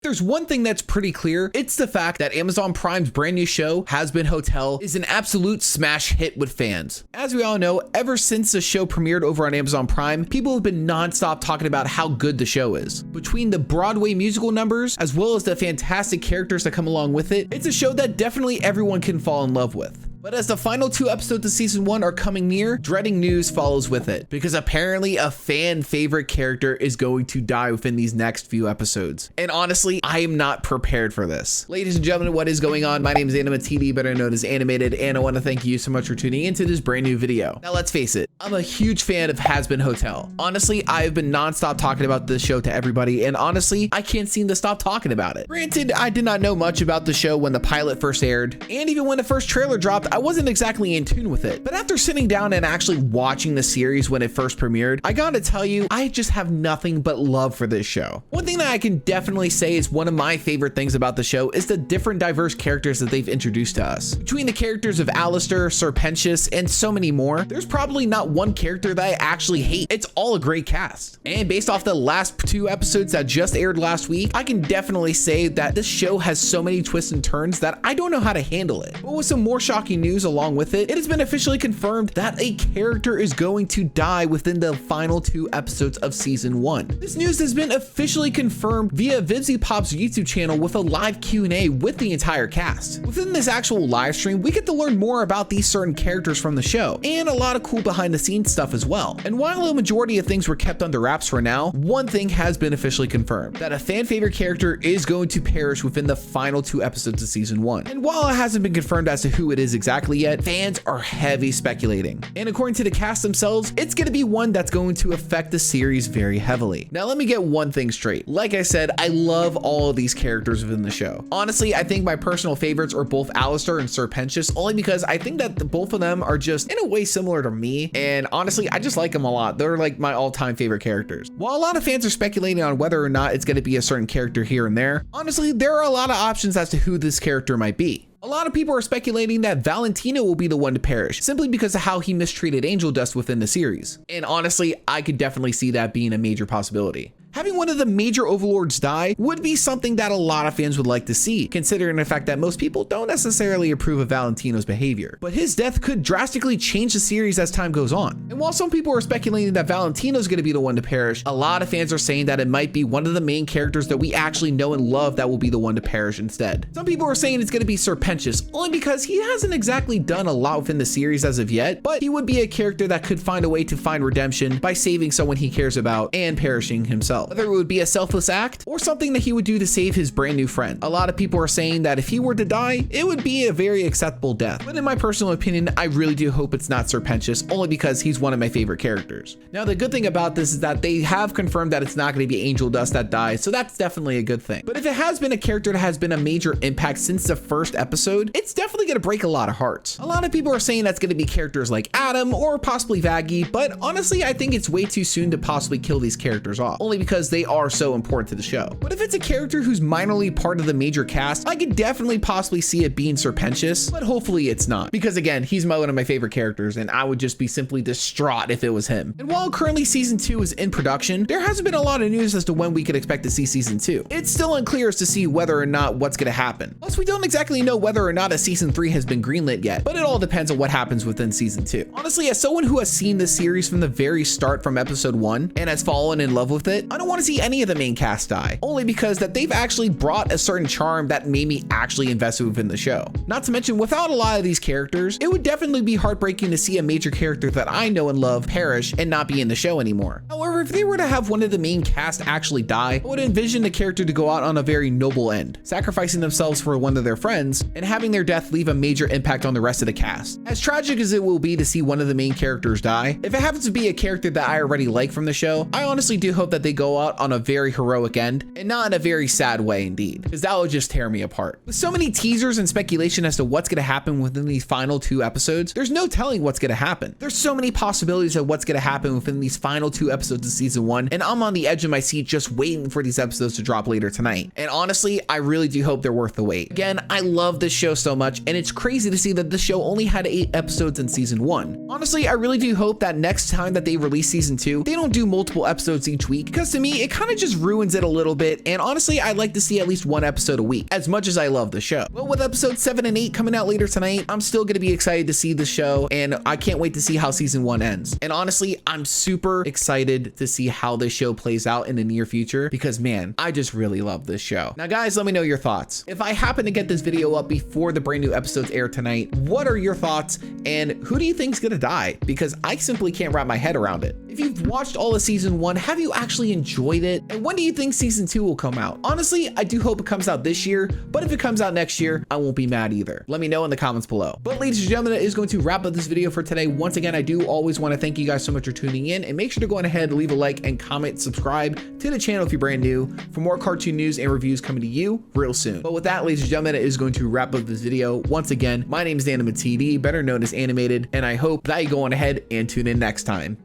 There's one thing that's pretty clear. It's the fact that Amazon Prime's brand new show, Hazbin Hotel, is an absolute smash hit with fans. As we all know, ever since the show premiered over on Amazon Prime, people have been nonstop talking about how good the show is. Between the Broadway musical numbers, as well as the fantastic characters that come along with it, it's a show that definitely everyone can fall in love with. But as the final 2 episodes of season 1 are coming near, dreading news follows with it, because apparently a fan favorite character is going to die within these next few episodes. And honestly, I am not prepared for this. Ladies and gentlemen, what is going on? My name is AnimaTD, better known as Animated, and I want to thank you so much for tuning into this brand new video. Now let's face it, I'm a huge fan of Hazbin Hotel. Honestly, I've been nonstop talking about this show to everybody, and honestly, I can't seem to stop talking about it. Granted, I did not know much about the show when the pilot first aired, and even when the first trailer dropped, I wasn't exactly in tune with it. But after sitting down and actually watching the series when it first premiered, I gotta tell you, I just have nothing but love for this show. One thing that I can definitely say is one of my favorite things about the show is the different diverse characters that they've introduced to us. Between the characters of Alistair, Sir Pentious, and so many more, there's probably not one character that I actually hate. It's all a great cast. And based off the last 2 episodes that just aired last week, I can definitely say that this show has so many twists and turns that I don't know how to handle it. But with some more shocking news along with it, it has been officially confirmed that a character is going to die within the final 2 episodes of season 1. This news has been officially confirmed via VivziePop's YouTube channel with a live Q&A with the entire cast. Within this actual live stream, we get to learn more about these certain characters from the show, and a lot of cool behind the scenes stuff as well. And while a majority of things were kept under wraps for now, one thing has been officially confirmed, that a fan favorite character is going to perish within the final 2 episodes of season 1. And while it hasn't been confirmed as to who it is exactly yet, fans are heavy speculating. And according to the cast themselves, it's going to be one that's going to affect the series very heavily. Now let me get one thing straight. Like I said, I love all of these characters within the show. Honestly, I think my personal favorites are both Alistair and Sir Pentious, only because I think that both of them are just in a way similar to me. And honestly, I just like them a lot. They're like my all-time favorite characters. While a lot of fans are speculating on whether or not it's going to be a certain character here and there, honestly, there are a lot of options as to who this character might be. A lot of people are speculating that Valentino will be the one to perish, simply because of how he mistreated Angel Dust within the series. And honestly, I could definitely see that being a major possibility. Having one of the major overlords die would be something that a lot of fans would like to see, considering the fact that most people don't necessarily approve of Valentino's behavior. But his death could drastically change the series as time goes on. And while some people are speculating that Valentino's going to be the one to perish, a lot of fans are saying that it might be one of the main characters that we actually know and love that will be the one to perish instead. Some people are saying it's going to be Sir Pentious, only because he hasn't exactly done a lot within the series as of yet, but he would be a character that could find a way to find redemption by saving someone he cares about and perishing himself. Whether it would be a selfless act or something that he would do to save his brand new friend. A lot of people are saying that if he were to die, it would be a very acceptable death. But in my personal opinion, I really do hope it's not Sir Pentious, only because he's one of my favorite characters. Now, the good thing about this is that they have confirmed that it's not going to be Angel Dust that dies, so that's definitely a good thing. But if it has been a character that has been a major impact since the first episode, it's definitely going to break a lot of hearts. A lot of people are saying that's going to be characters like Adam or possibly Vaggie, but honestly, I think it's way too soon to possibly kill these characters off, only because they are so important to the show. But if it's a character who's minorly part of the major cast, I could definitely possibly see it being Sir Pentious, but hopefully it's not, because again, he's one of my favorite characters and I would just be simply distraught if it was him. And while currently season 2 is in production, there hasn't been a lot of news as to when we could expect to see season 2. It's still unclear as to see whether or not what's going to happen. Plus, we don't exactly know whether or not a season 3 has been greenlit yet, but it all depends on what happens within season 2. Honestly, as someone who has seen this series from the very start from episode 1 and has fallen in love with it, I don't want to see any of the main cast die, only because that they've actually brought a certain charm that made me actually invested within the show. Not to mention, without a lot of these characters, it would definitely be heartbreaking to see a major character that I know and love perish and not be in the show anymore. However, if they were to have one of the main cast actually die, I would envision the character to go out on a very noble end, sacrificing themselves for one of their friends and having their death leave a major impact on the rest of the cast. As tragic as it will be to see one of the main characters die, if it happens to be a character that I already like from the show, I honestly do hope that they go out on a very heroic end and not in a very sad way indeed, because that would just tear me apart. With so many teasers and speculation as to what's going to happen within these final 2 episodes, there's no telling what's going to happen. There's so many possibilities of what's going to happen within these final 2 episodes of of season 1, and I'm on the edge of my seat just waiting for these episodes to drop later tonight. And honestly, I really do hope they're worth the wait. Again, I love this show so much, and it's crazy to see that the show only had 8 episodes in season 1. Honestly, I really do hope that next time that they release season 2, they don't do multiple episodes each week, because to me, it kind of just ruins it a little bit, and honestly, I'd like to see at least 1 episode a week, as much as I love the show. But with episodes 7 and 8 coming out later tonight, I'm still going to be excited to see the show, and I can't wait to see how season 1 ends. And honestly, I'm super excited to see how this show plays out in the near future, because man, I just really love this show. Now guys, let me know your thoughts. If I happen to get this video up before the brand new episodes air tonight, what are your thoughts, and who do you think's gonna die? Because I simply can't wrap my head around it. If you've watched all of season 1, have you actually enjoyed it? And when do you think season 2 will come out? Honestly, I do hope it comes out this year, but if it comes out next year, I won't be mad either. Let me know in the comments below. But ladies and gentlemen, that is going to wrap up this video for today. Once again, I do always want to thank you guys so much for tuning in, and make sure to go on ahead, leave a like and comment, subscribe to the channel if you're brand new for more cartoon news and reviews coming to you real soon. But with that, ladies and gentlemen, it is going to wrap up this video. Once again, my name is AnimaTD, better known as Animated, and I hope that you go on ahead and tune in next time.